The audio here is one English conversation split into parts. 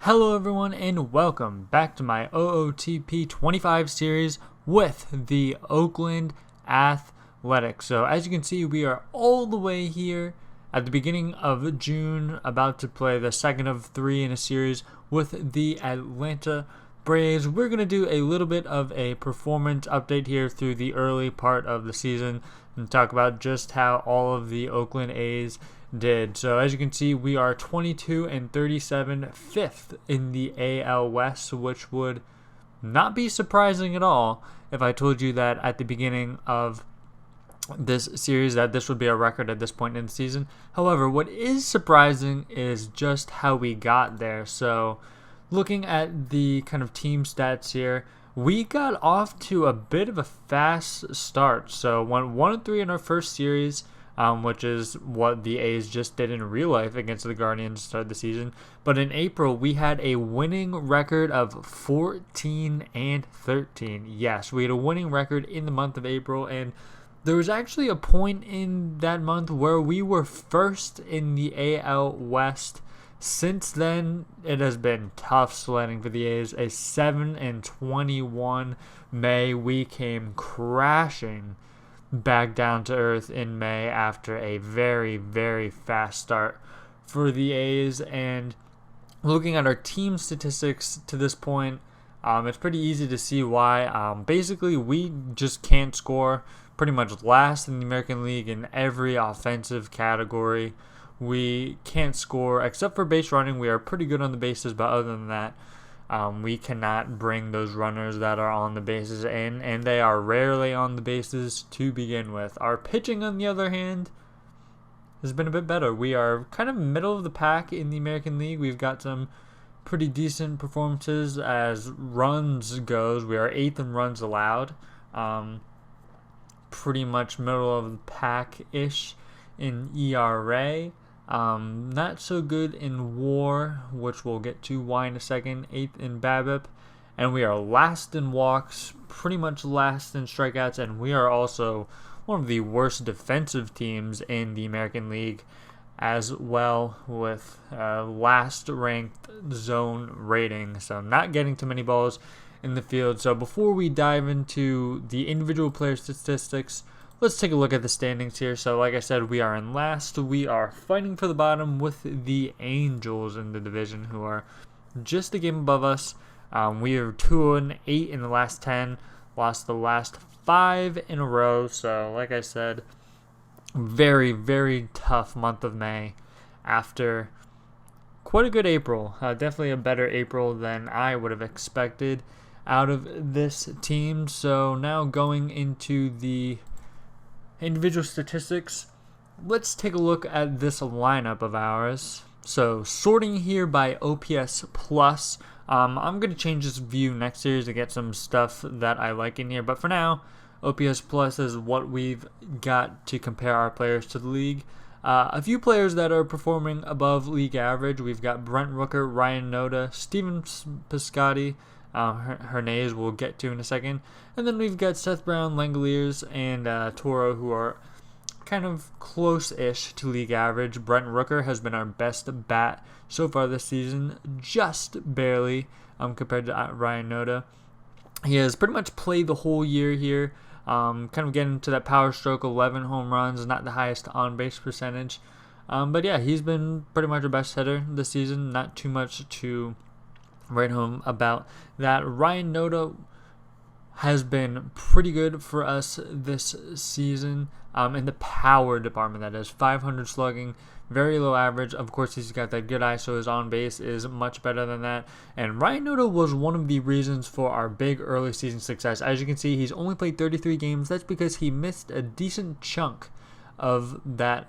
Hello everyone and welcome back to my OOTP 25 series with the Oakland Athletics. So as you can see, we are all the way here at the beginning of June, about to play the second of three in a series with the Atlanta Braves. We're going to do a little bit of a performance update here through the early part of the season and talk about just how all of the Oakland A's did. So as you can see, we are 22-37, fifth in the AL West, which would not be surprising at all if I told you that at the beginning of this series that this would be a record at this point in the season. However, what is surprising is just how we got there. So looking at the kind of team stats here, we got off to a bit of a fast start. So went 1-3 in our first series, which is what the A's just did in real life against the Guardians to start the season. But in April, we had a winning record of 14-13. Yes, we had a winning record in the month of April, and there was actually a point in that month where we were first in the AL West. Since then, it has been tough sledding for the A's. A 7-21 May, we came crashing back down to earth in May after a very, very fast start for the A's. And looking at our team statistics to this point, it's pretty easy to see why. Basically, we just can't score. Pretty much last in the American League in every offensive category. We can't score except for base running. We are pretty good on the bases, but other than that, we cannot bring those runners that are on the bases in, and they are rarely on the bases to begin with. Our pitching, on the other hand, has been a bit better. We are kind of middle of the pack in the American League. We've got some pretty decent performances as runs goes. We are 8th in runs allowed. Pretty much middle of the pack-ish in ERA. Not so good in WAR, which we'll get to why in a second. 8th in BABIP, and we are last in walks, pretty much last in strikeouts, and we are also one of the worst defensive teams in the American League as well, with last ranked zone rating, so not getting too many balls in the field. So before we dive into the individual player statistics, let's take a look at the standings here. So like I said, we are in last. We are fighting for the bottom with the Angels in the division, who are just a game above us. We are 2-8 in the last 10, lost the last 5 in a row. So like I said, very, very tough month of May after quite a good April. Definitely a better April than I would have expected out of this team. So now going into the individual statistics, let's take a look at this lineup of ours. So sorting here by OPS plus. I'm going to change this view next series to get some stuff that I like in here, but for now, OPS plus is what we've got to compare our players to the league. A few players that are performing above league average. We've got Brent Rooker, Ryan Noda, Steven Piscotty, Hernandez we'll get to in a second. And then we've got Seth Brown, Langoliers, and Toro, who are kind of close-ish to league average. Brent Rooker has been our best bat so far this season, just barely compared to Ryan Noda. He has pretty much played the whole year here. Kind of getting to that power stroke, 11 home runs, not the highest on-base percentage. But yeah, he's been pretty much our best hitter this season. Not too much to write home about that. Ryan Noda has been pretty good for us this season in the power department. That is 500 slugging, very low average. Of course, he's got that good eye, so his on base is much better than that. And Ryan Noda was one of the reasons for our big early season success. As you can see, he's only played 33 games. That's because he missed a decent chunk of that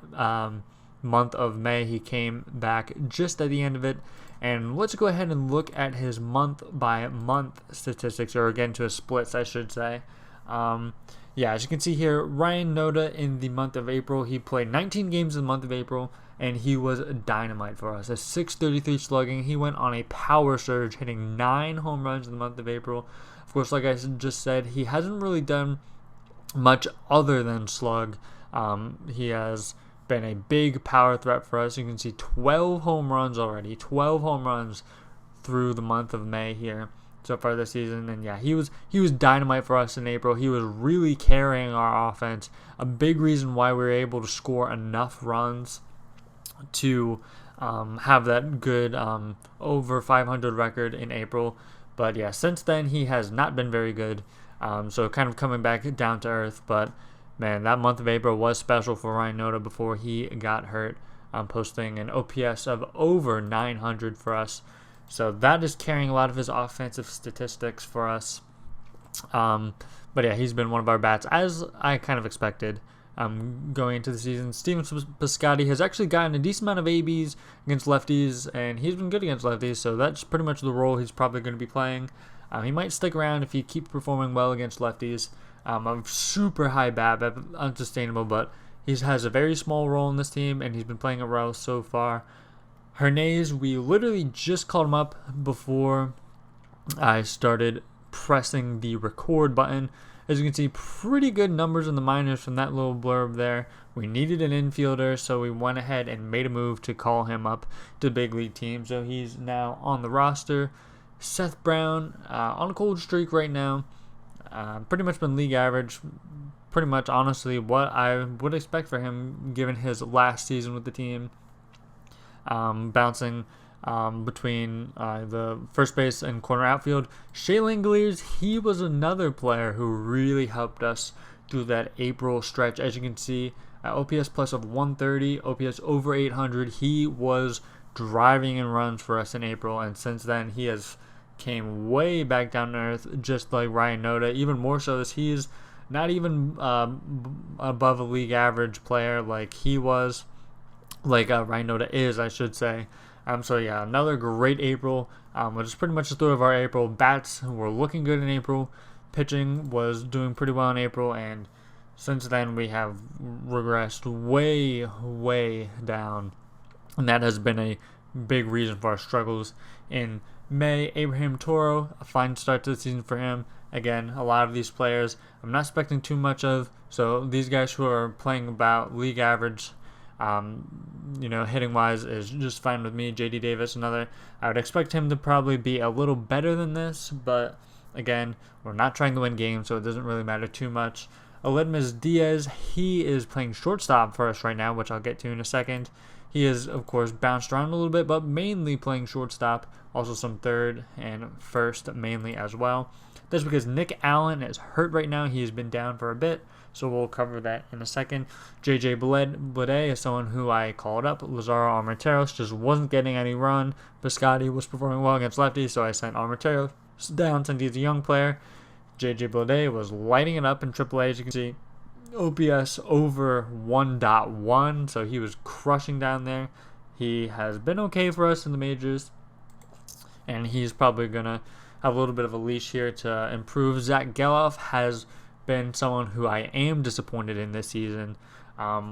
month of May. He came back just at the end of it. And let's go ahead and look at his month-by-month statistics, or again to his splits, I should say. Yeah, as you can see here, Ryan Noda in the month of April, he played 19 games in the month of April, and he was dynamite for us. A 633 slugging. He went on a power surge, hitting 9 home runs in the month of April. Of course, like I just said, he hasn't really done much other than slug. He has been a big power threat for us. You can see 12 home runs already. 12 home runs through the month of May here so far this season. And yeah, he was dynamite for us in April. He was really carrying our offense. A big reason why we were able to score enough runs to have that good over 500 record in April. But yeah, since then he has not been very good. So kind of coming back down to earth. But man, that month of April was special for Ryan Noda before he got hurt, posting an OPS of over 900 for us. So that is carrying a lot of his offensive statistics for us. But yeah, he's been one of our bats, as I kind of expected going into the season. Steven Piscotty has actually gotten a decent amount of ABs against lefties, and he's been good against lefties, so that's pretty much the role he's probably going to be playing. He might stick around if he keeps performing well against lefties. A super high BABIP, unsustainable, but he has a very small role in this team, and he's been playing it well so far. Hernandez, we literally just called him up before I started pressing the record button. As you can see, pretty good numbers in the minors from that little blurb there. We needed an infielder, so we went ahead and made a move to call him up to the big league team. So he's now on the roster. Seth Brown, on a cold streak right now. Pretty much been league average. Pretty much, honestly, what I would expect for him given his last season with the team. Bouncing between the first base and corner outfield. Shea Langoliers, he was another player who really helped us through that April stretch. As you can see, OPS plus of 130, OPS over 800. He was driving in runs for us in April, and since then he has came way back down to earth, just like Ryan Noda. Even more so as he's not even above a league average player like he was, like Ryan Noda is, I should say. So yeah, another great April, which is pretty much the story of our April. Bats were looking good in April. Pitching was doing pretty well in April, and since then we have regressed way, way down. And that has been a big reason for our struggles in May. Abraham Toro, a fine start to the season for him. Again, a lot of these players I'm not expecting too much of. So these guys who are playing about league average, hitting wise is just fine with me. JD Davis, another. I would expect him to probably be a little better than this, but again, we're not trying to win games, so it doesn't really matter too much. Aledmys Diaz, he is playing shortstop for us right now, which I'll get to in a second. He is, of course, bounced around a little bit, but mainly playing shortstop. Also some third and first mainly as well. That's because Nick Allen is hurt right now. He has been down for a bit, so we'll cover that in a second. JJ Bleday is someone who I called up. Lazaro Armenteros just wasn't getting any run. Piscotty was performing well against lefties, so I sent Armenteros down since he's a young player. JJ Bleday was lighting it up in AAA, as you can see. OPS over 1.1, so he was crushing down there. He has been okay for us in the majors, and he's probably going to have a little bit of a leash here to improve. Zach Geloff has been someone who I am disappointed in this season.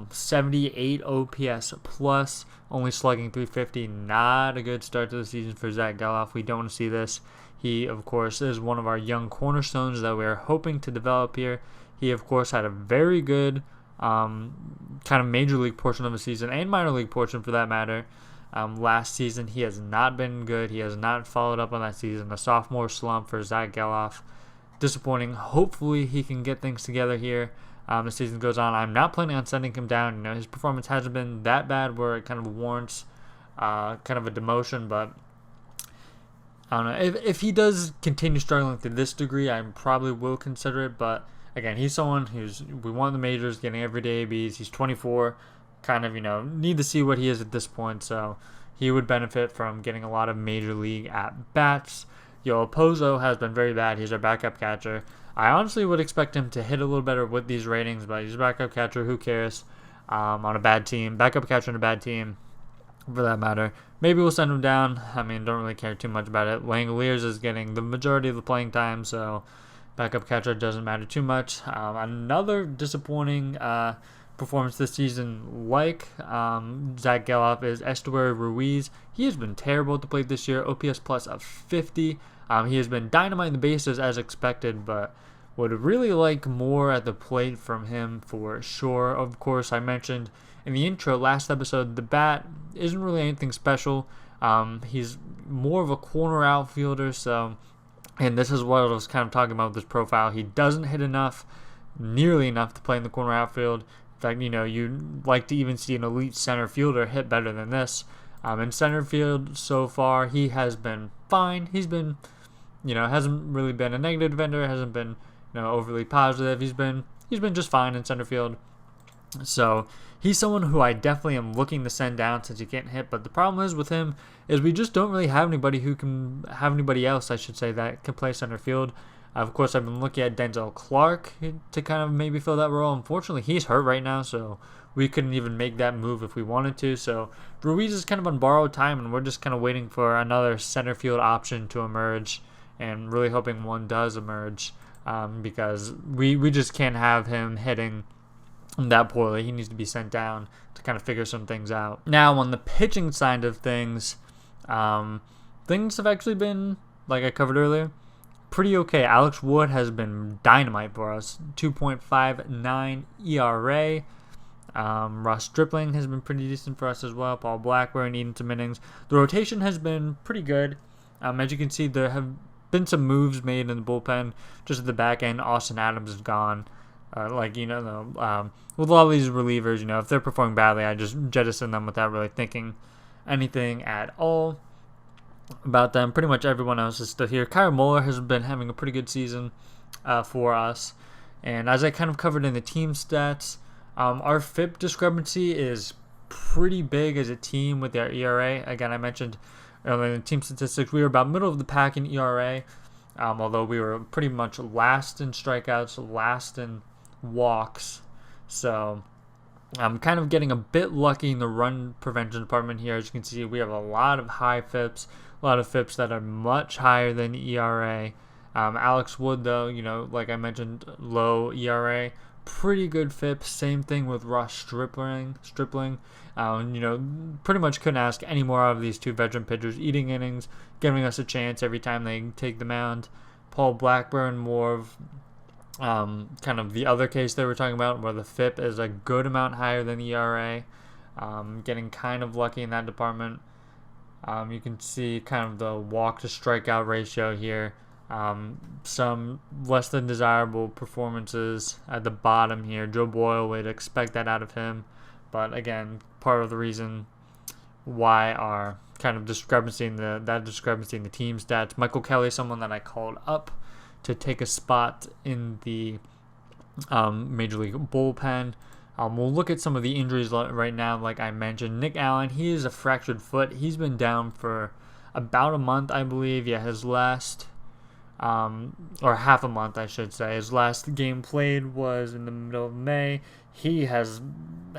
78 OPS plus, only slugging 350. Not a good start to the season for Zach Geloff. We don't want to see this. He, of course, is one of our young cornerstones that we're hoping to develop here. He, of course, had a very good kind of major league portion of the season, and minor league portion for that matter. Last season, he has not been good. He has not followed up on that season. A sophomore slump for Zach Geloff. Disappointing. Hopefully, he can get things together here. The season goes on. I'm not planning on sending him down. His performance hasn't been that bad where it kind of warrants kind of a demotion, but I don't know. If he does continue struggling to this degree, I probably will consider it, but again, he's someone we won the majors, getting everyday ABs. He's 24, kind of, need to see what he is at this point. So he would benefit from getting a lot of major league at bats. Pozo has been very bad. He's our backup catcher. I honestly would expect him to hit a little better with these ratings, but he's a backup catcher. Who cares? On a bad team, backup catcher on a bad team, for that matter. Maybe we'll send him down. I mean, don't really care too much about it. Langoliers is getting the majority of the playing time, so backup catcher doesn't matter too much. Another disappointing performance this season, like Zach Geloff, is Estuary Ruiz. He has been terrible at the plate this year. OPS plus of 50. He has been dynamite in the bases as expected, but would really like more at the plate from him for sure. Of course, I mentioned in the intro last episode, the bat isn't really anything special. He's more of a corner outfielder, so, and this is what I was kind of talking about with his profile. He doesn't hit nearly enough to play in the corner outfield. In fact, you'd like to even see an elite center fielder hit better than this. In center field so far, he has been fine. He's been, hasn't really been a negative defender, hasn't been, overly positive. He's been just fine in center field. So he's someone who I definitely am looking to send down since he can't hit. But the problem is with him is we just don't really have anybody else, I should say, that can play center field. Of course, I've been looking at Denzel Clark to kind of maybe fill that role. Unfortunately, he's hurt right now, so we couldn't even make that move if we wanted to. So Ruiz is kind of on borrowed time, and we're just kind of waiting for another center field option to emerge, and really hoping one does emerge, because we just can't have him hitting that poorly. He needs to be sent down to kind of figure some things out. Now, on the pitching side of things, things have actually been, like I covered earlier, pretty okay. Alex Wood has been dynamite for us. 2.59 ERA. Ross Stripling has been pretty decent for us as well. Paul Blackburn eating some innings. The rotation has been pretty good. As you can see, there have been some moves made in the bullpen. Just at the back end, Austin Adams is gone. With a lot of these relievers, if they're performing badly, I just jettison them without really thinking anything at all about them. Pretty much everyone else is still here. Kyle Muller has been having a pretty good season for us. And as I kind of covered in the team stats, our FIP discrepancy is pretty big as a team with our ERA. Again, I mentioned earlier in the team statistics, we were about middle of the pack in ERA, although we were pretty much last in strikeouts, last in walks. So I'm kind of getting a bit lucky in the run prevention department here. As you can see, we have a lot of high FIPs, a lot of FIPs that are much higher than ERA. Alex Wood, though, like I mentioned, low ERA, pretty good FIP. Same thing with Ross Stripling. Pretty much couldn't ask any more out of these two veteran pitchers, eating innings, giving us a chance every time they take the mound. Paul Blackburn, more of kind of the other case they were talking about, where the FIP is a good amount higher than ERA. Getting kind of lucky in that department. You can see kind of the walk to strikeout ratio here. Some less than desirable performances at the bottom here. Joe Boyle, we'd expect that out of him. But again, part of the reason why our kind of discrepancy in the team stats. Michael Kelly, someone that I called up to take a spot in the Major League bullpen. We'll look at some of the injuries right now. Like I mentioned, Nick Allen, he is a fractured foot. He's been down for about a month, I believe. Yeah, his last, or half a month, I should say. His last game played was in the middle of May. He has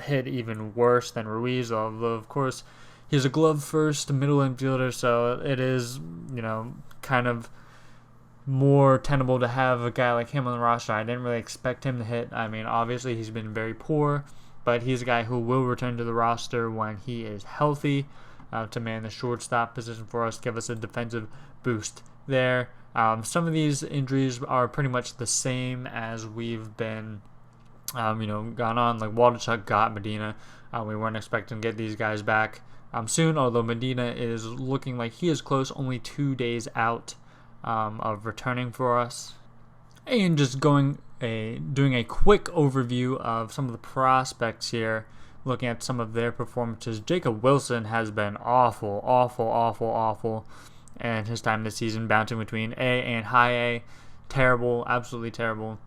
hit even worse than Ruiz, although, of course, he's a glove-first middle infielder, so it is, kind of more tenable to have a guy like him on the roster. I didn't really expect him to hit. I mean, obviously he's been very poor, but he's a guy who will return to the roster when he is healthy to man the shortstop position for us, give us a defensive boost there. Some of these injuries are pretty much the same as we've been, gone on. Like Waldichuk got Medina. We weren't expecting to get these guys back soon, although Medina is looking like he is close, only 2 days out of returning for us. And just doing a quick overview of some of the prospects here, looking at some of their performances. Jacob Wilson has been awful, and his time this season bouncing between A and high A. Terrible, absolutely terrible.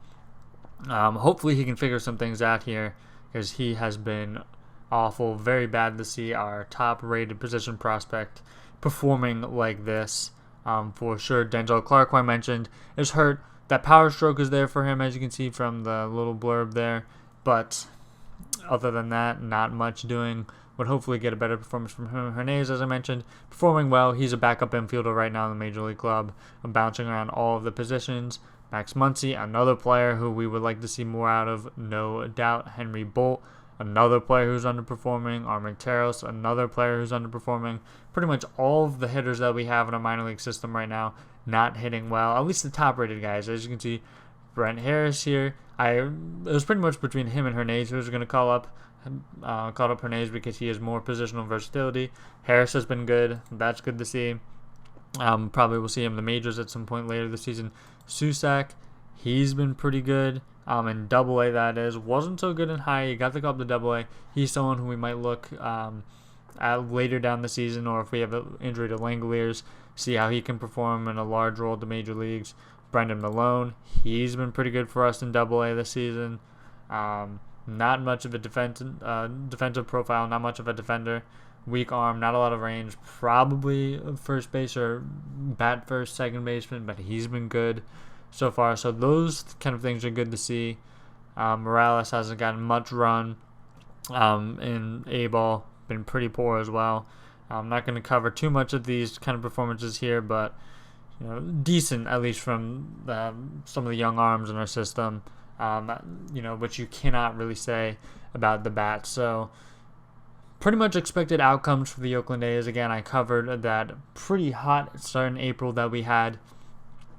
Hopefully he can figure some things out here, because he has been awful. Very bad to see our top rated position prospect performing like this. For sure. Denzel Clark, who I mentioned, is hurt. That power stroke is there for him, as you can see from the little blurb there. But other than that, not much doing. Would hopefully get a better performance from him. Hernandez, as I mentioned, performing well. He's a backup infielder right now in the Major League Club, bouncing around all of the positions. Max Muncy, another player who we would like to see more out of, no doubt. Henry Bolt, another player who's underperforming. Armenteros, another player who's underperforming. Pretty much all of the hitters that we have in our minor league system right now not hitting well, at least the top-rated guys. As you can see, Brent Harris here. It was pretty much between him and Hernandez who was going to call up. called up Hernandez because he has more positional versatility. Harris has been good. That's good to see. Probably we'll see him in the majors at some point later this season. Susac, he's been pretty good. In Double A, that is, wasn't so good in high. He got the call up to Double A. He's someone who we might look at later down the season, or if we have an injury to Langoliers, see how he can perform in a large role at the major leagues. Brendan Malone, he's been pretty good for us in Double A this season. Not much of a defensive profile, not much of a defender. Weak arm, not a lot of range. Probably first base or bat first, second baseman, but he's been good so far. So those kind of things are good to see. Morales hasn't gotten much run in A-ball. Been pretty poor as well. I'm not going to cover too much of these kind of performances here, but decent at least from some of the young arms in our system. Which you cannot really say about the bats. So pretty much expected outcomes for the Oakland A's. Again, I covered that pretty hot start in April that we had.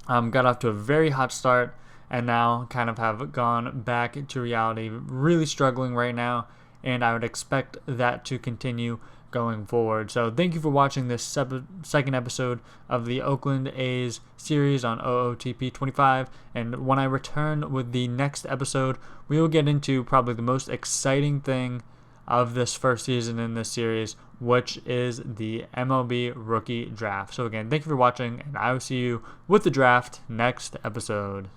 Got off to a very hot start and now kind of have gone back to reality. Really struggling right now, and I would expect that to continue going forward. So thank you for watching this second episode of the Oakland A's series on OOTP 25. And when I return with the next episode, we will get into probably the most exciting thing of this first season in this series, which is the MLB rookie draft. So again, thank you for watching, and I will see you with the draft next episode.